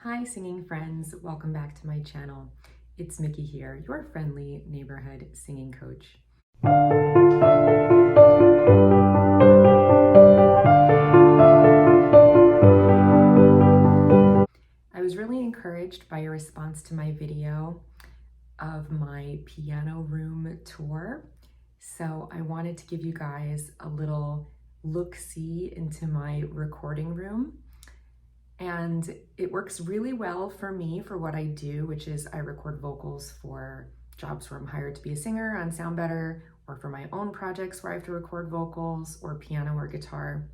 Hi singing friends, welcome back to my channel. It's Mickey here, your friendly neighborhood singing coach. I was really encouraged by your response to my video of my piano room tour. So I wanted to give you guys a little look-see into my recording room. And it works really well for me for what I do, which is I record vocals for jobs where I'm hired to be a singer on Sound Better, or for my own projects where I have to record vocals or piano or guitar.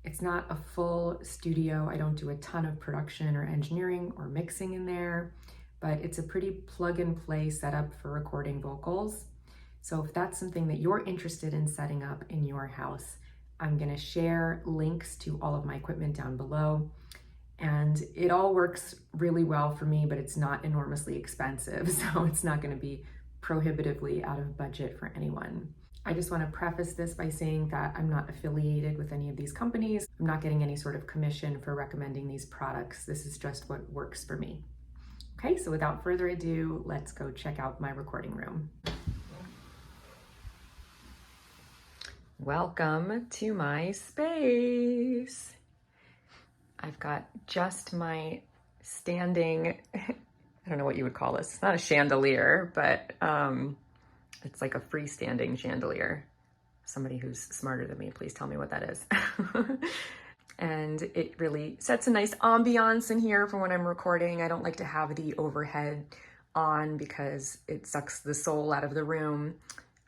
It's not a full studio. I don't do a ton of production or engineering or mixing in there, but it's a pretty plug and play setup for recording vocals. So if that's something that you're interested in setting up in your house, I'm gonna share links to all of my equipment down below. And it all works really well for me, but it's not enormously expensive, so it's not going to be prohibitively out of budget for anyone. I just want to preface this by saying that I'm not affiliated with any of these companies. I'm not getting any sort of commission for recommending these products. This is just what works for me. Okay, so without further ado, let's go check out my recording room. Welcome to my space. I've got just my standing, I don't know what you would call this. It's not a chandelier, but it's like a freestanding chandelier. Somebody who's smarter than me, please tell me what that is. And it really sets a nice ambiance in here for when I'm recording. I don't like to have the overhead on because it sucks the soul out of the room.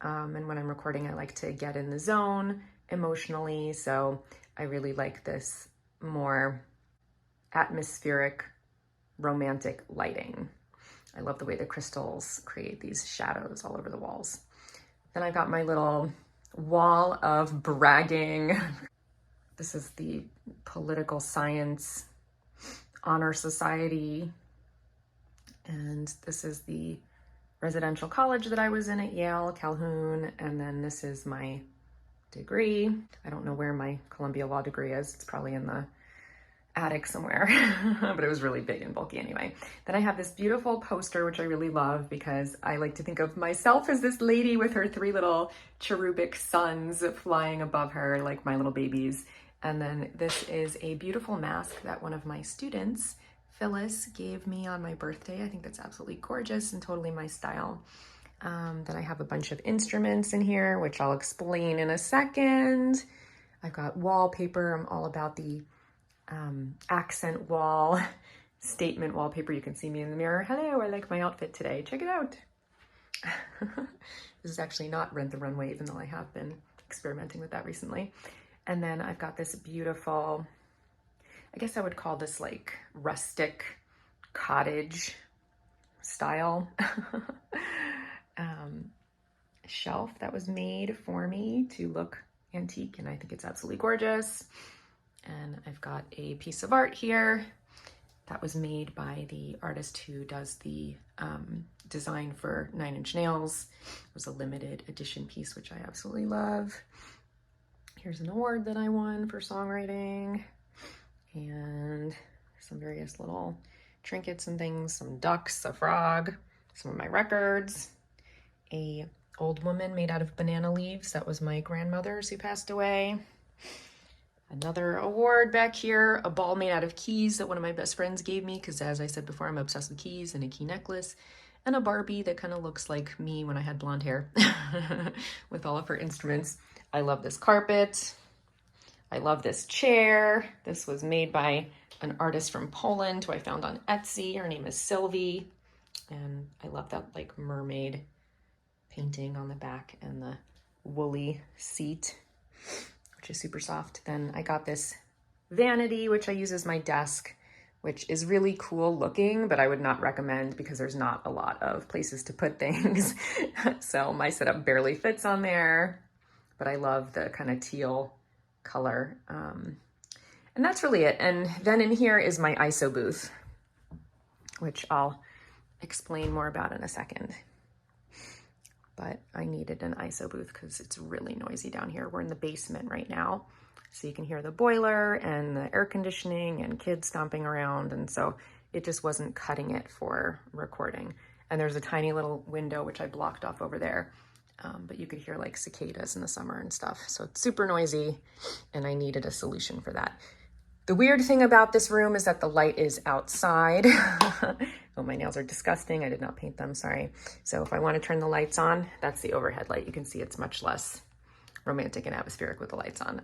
And when I'm recording, I like to get in the zone emotionally. So I really like this more atmospheric, romantic lighting. I love the way the crystals create these shadows all over the walls. Then I've got my little wall of bragging. This is the Political Science Honor Society. And this is the residential college that I was in at Yale, Calhoun. And then this is my degree. I don't know where my Columbia Law degree is. It's probably in the attic somewhere, but it was really big and bulky anyway. Then I have this beautiful poster, which I really love because I like to think of myself as this lady with her 3 little cherubic sons flying above her like my little babies. And then this is a beautiful mask that one of my students, Phyllis, gave me on my birthday. I think that's absolutely gorgeous and totally my style. Then I have a bunch of instruments in here, which I'll explain in a second. I've got wallpaper. I'm all about the accent wall statement wallpaper. You can see me in the mirror. Hello, I like my outfit today. Check it out. This is actually not Rent the Runway, even though I have been experimenting with that recently. And then I've got this beautiful, I guess I would call this like rustic cottage style shelf that was made for me to look antique, and I think it's absolutely gorgeous. And I've got a piece of art here that was made by the artist who does the design for 9 Inch Nails. It was a limited edition piece, which I absolutely love. Here's an award that I won for songwriting, and some various little trinkets and things, some ducks, a frog, some of my records, a old woman made out of banana leaves. That was my grandmother's who passed away. Another award back here, a ball made out of keys that one of my best friends gave me because, as I said before, I'm obsessed with keys, and a key necklace, and a Barbie that kind of looks like me when I had blonde hair with all of her instruments. I love this carpet. I love this chair. This was made by an artist from Poland who I found on Etsy. Her name is Sylvie. And I love that like mermaid painting on the back and the woolly seat, which is super soft. Then I got this vanity, which I use as my desk, which is really cool looking, but I would not recommend because there's not a lot of places to put things. So my setup barely fits on there, but I love the kind of teal color. And that's really it. And then in here is my ISO booth, which I'll explain more about in a second. But I needed an ISO booth because it's really noisy down here. We're in the basement right now, so you can hear the boiler and the air conditioning and kids stomping around, and so it just wasn't cutting it for recording. And there's a tiny little window, which I blocked off over there. But you could hear like cicadas in the summer and stuff. So it's super noisy and I needed a solution for that. The weird thing about this room is that the light is outside. Oh, my nails are disgusting. I did not paint them, sorry. So if I want to turn the lights on, that's the overhead light. You can see it's much less romantic and atmospheric with the lights on.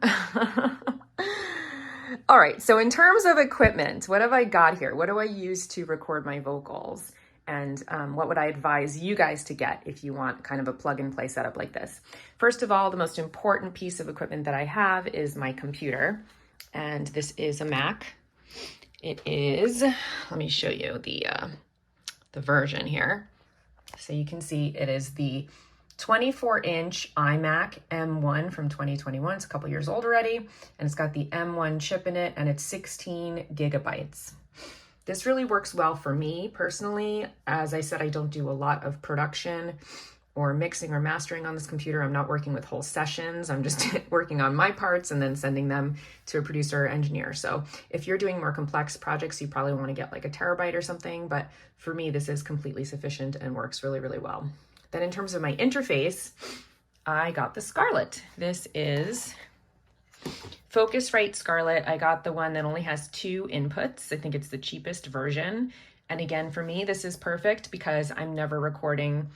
All right, so in terms of equipment, what have I got here? What do I use to record my vocals? And what would I advise you guys to get if you want kind of a plug and play setup like this? First of all, the most important piece of equipment that I have is my computer. And this is a Mac. It is, let me show you the version here. So you can see it is the 24-inch iMac M1 from 2021. It's a couple years old already, and it's got the M1 chip in it, and it's 16 gigabytes. This really works well for me personally. As I said, I don't do a lot of production or mixing or mastering on this computer. I'm not working with whole sessions. I'm just working on my parts and then sending them to a producer or engineer. So if you're doing more complex projects, you probably want to get like a terabyte or something. But for me, this is completely sufficient and works really, really well. Then in terms of my interface, I got the Scarlett. This is Focusrite Scarlett. I got the one that only has 2 inputs. I think it's the cheapest version. And again, for me, this is perfect because I'm never recording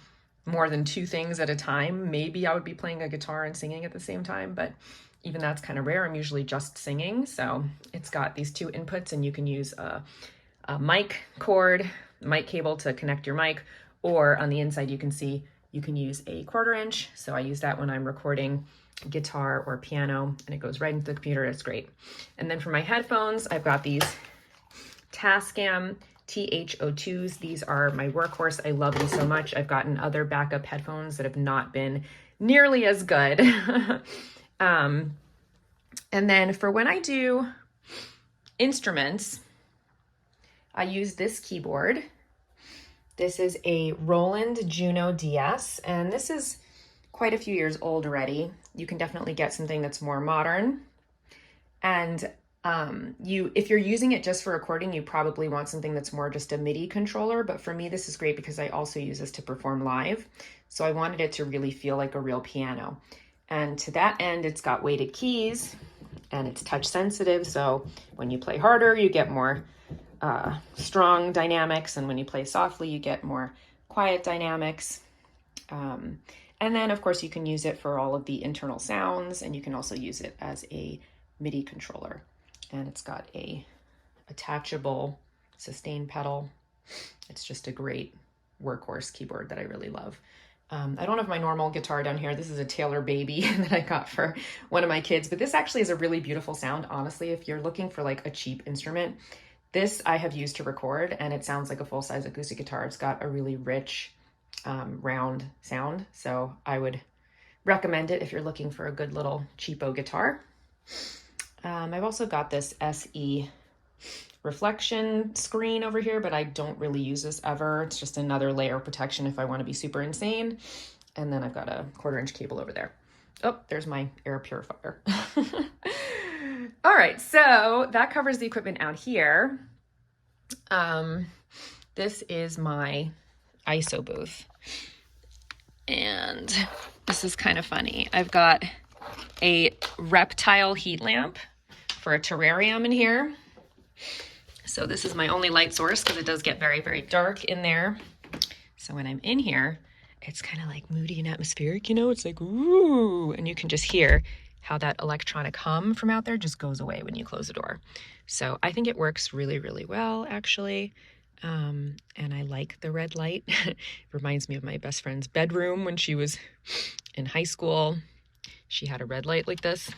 more than 2 things at a time. Maybe I would be playing a guitar and singing at the same time, but even that's kind of rare. I'm usually just singing. So it's got these 2 inputs and you can use a mic cord, mic cable to connect your mic, or on the inside you can see you can use a 1/4 inch. So I use that when I'm recording guitar or piano and it goes right into the computer. It's great. And then for my headphones, I've got these Tascam TH02s. These are my workhorse. I love these so much. I've gotten other backup headphones that have not been nearly as good. And then for when I do instruments, I use this keyboard. This is a Roland Juno DS, and this is quite a few years old already. You can definitely get something that's more modern. And if you're using it just for recording, you probably want something that's more just a MIDI controller. But for me, this is great because I also use this to perform live. So I wanted it to really feel like a real piano. And to that end, it's got weighted keys and it's touch sensitive. So when you play harder, you get more strong dynamics. And when you play softly, you get more quiet dynamics. And then of course you can use it for all of the internal sounds, and you can also use it as a MIDI controller. And it's got a attachable sustain pedal. It's just a great workhorse keyboard that I really love. I don't have my normal guitar down here. This is a Taylor Baby that I got for one of my kids, but this actually is a really beautiful sound. Honestly, if you're looking for like a cheap instrument, this I have used to record and it sounds like a full-size acoustic guitar. It's got a really rich, round sound. So I would recommend it if you're looking for a good little cheapo guitar. I've also got this SE reflection screen over here, but I don't really use this ever. It's just another layer of protection if I want to be super insane. And then I've got a 1/4 inch cable over there. Oh, there's my air purifier. All right, so that covers the equipment out here. This is my ISO booth. And this is kind of funny. I've got a reptile heat lamp for a terrarium in here. So this is my only light source because it does get very, very dark in there. So when I'm in here, it's kind of like moody and atmospheric, you know, it's like, ooh, and you can just hear how that electronic hum from out there just goes away when you close the door. So I think it works really, really well, actually. And I like the red light. It reminds me of my best friend's bedroom when she was in high school. She had a red light like this.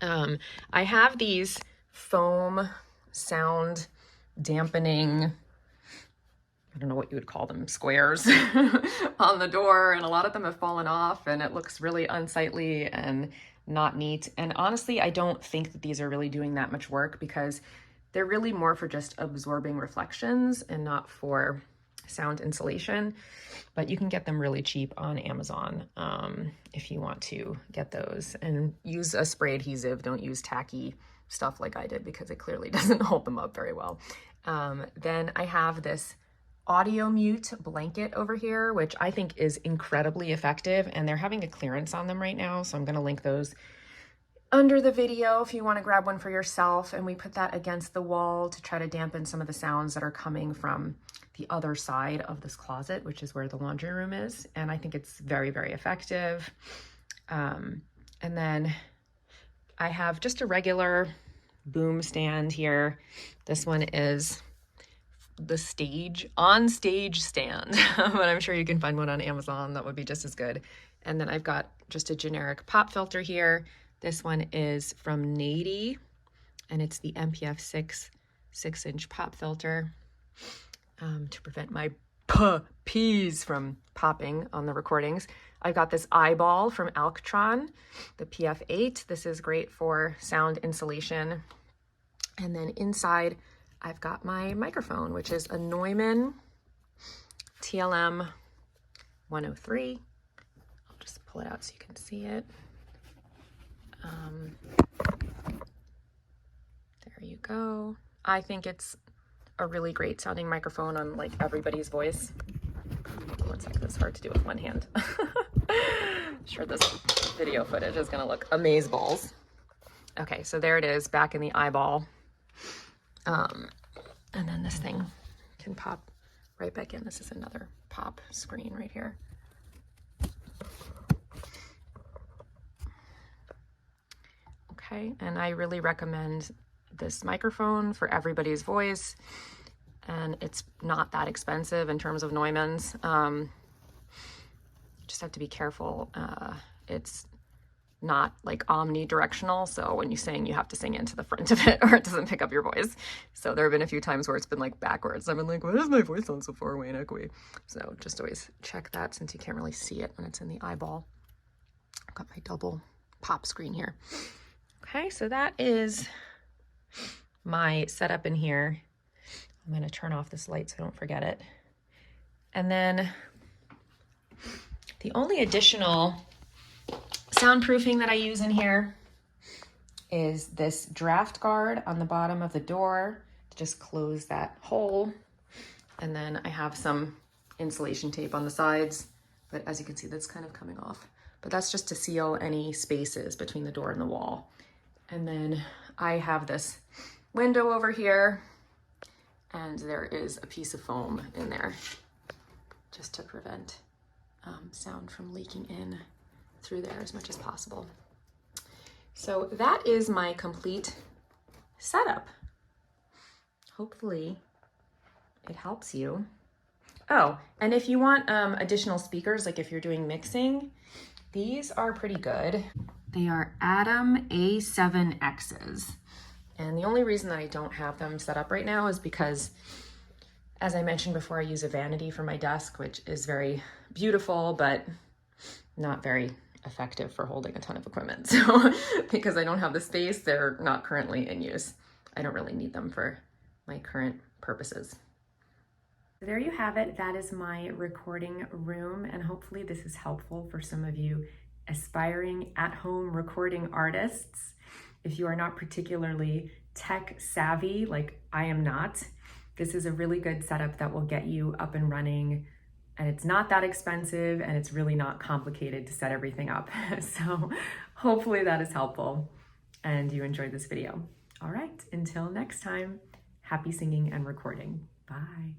I have these foam sound dampening, I don't know what you would call them, squares on the door, and a lot of them have fallen off and it looks really unsightly and not neat. And honestly, I don't think that these are really doing that much work because they're really more for just absorbing reflections and not for sound insulation. But you can get them really cheap on Amazon if you want to get those, and use a spray adhesive. Don't use tacky stuff like I did because it clearly doesn't hold them up very well. Then I have this audio mute blanket over here, which I think is incredibly effective, and they're having a clearance on them right now. So I'm going to link those under the video if you want to grab one for yourself. And we put that against the wall to try to dampen some of the sounds that are coming from the other side of this closet, which is where the laundry room is. And I think it's very, very effective. And then I have just a regular boom stand here. This one is the on stage stand, but I'm sure you can find one on Amazon that would be just as good. And then I've got just a generic pop filter here. This one is from Nady, and it's the MPF 6-inch pop filter to prevent my peas from popping on the recordings. I've got this eyeball from Alctron, the PF8. This is great for sound insulation. And then inside, I've got my microphone, which is a Neumann TLM 103. I'll just pull it out so you can see it. There you go. I think it's a really great sounding microphone on like everybody's voice. One second, it's hard to do with one hand. I'm sure this video footage is gonna look amazeballs. Okay, so there it is, back in the eyeball. And then this thing can pop right back in. This is another pop screen right here. Okay, and I really recommend this microphone for everybody's voice, and it's not that expensive in terms of Neumanns. You just have to be careful. It's not like omnidirectional, so when you sing, you have to sing into the front of it or it doesn't pick up your voice. So there have been a few times where it's been like backwards. I've been like, why does my voice sound so far away and echoey? So just always check that since you can't really see it when it's in the eyeball. I've got my double pop screen here. Okay, so that is my setup in here. I'm gonna turn off this light so I don't forget it. And then the only additional soundproofing that I use in here is this draft guard on the bottom of the door to just close that hole. And then I have some insulation tape on the sides, but as you can see, that's kind of coming off. But that's just to seal any spaces between the door and the wall. And then I have this window over here, and there is a piece of foam in there just to prevent sound from leaking in through there as much as possible. So that is my complete setup. Hopefully it helps you. Oh, and if you want additional speakers, like if you're doing mixing, these are pretty good. They are Adam A7Xs. And the only reason that I don't have them set up right now is because, as I mentioned before, I use a vanity for my desk, which is very beautiful, but not very effective for holding a ton of equipment. So because I don't have the space, they're not currently in use. I don't really need them for my current purposes. There you have it. That is my recording room, and hopefully this is helpful for some of you aspiring at-home recording artists. If you are not particularly tech savvy, like I am not, this is a really good setup that will get you up and running, and it's not that expensive, and it's really not complicated to set everything up. So hopefully that is helpful and you enjoyed this video. All right, until next time, happy singing and recording. Bye.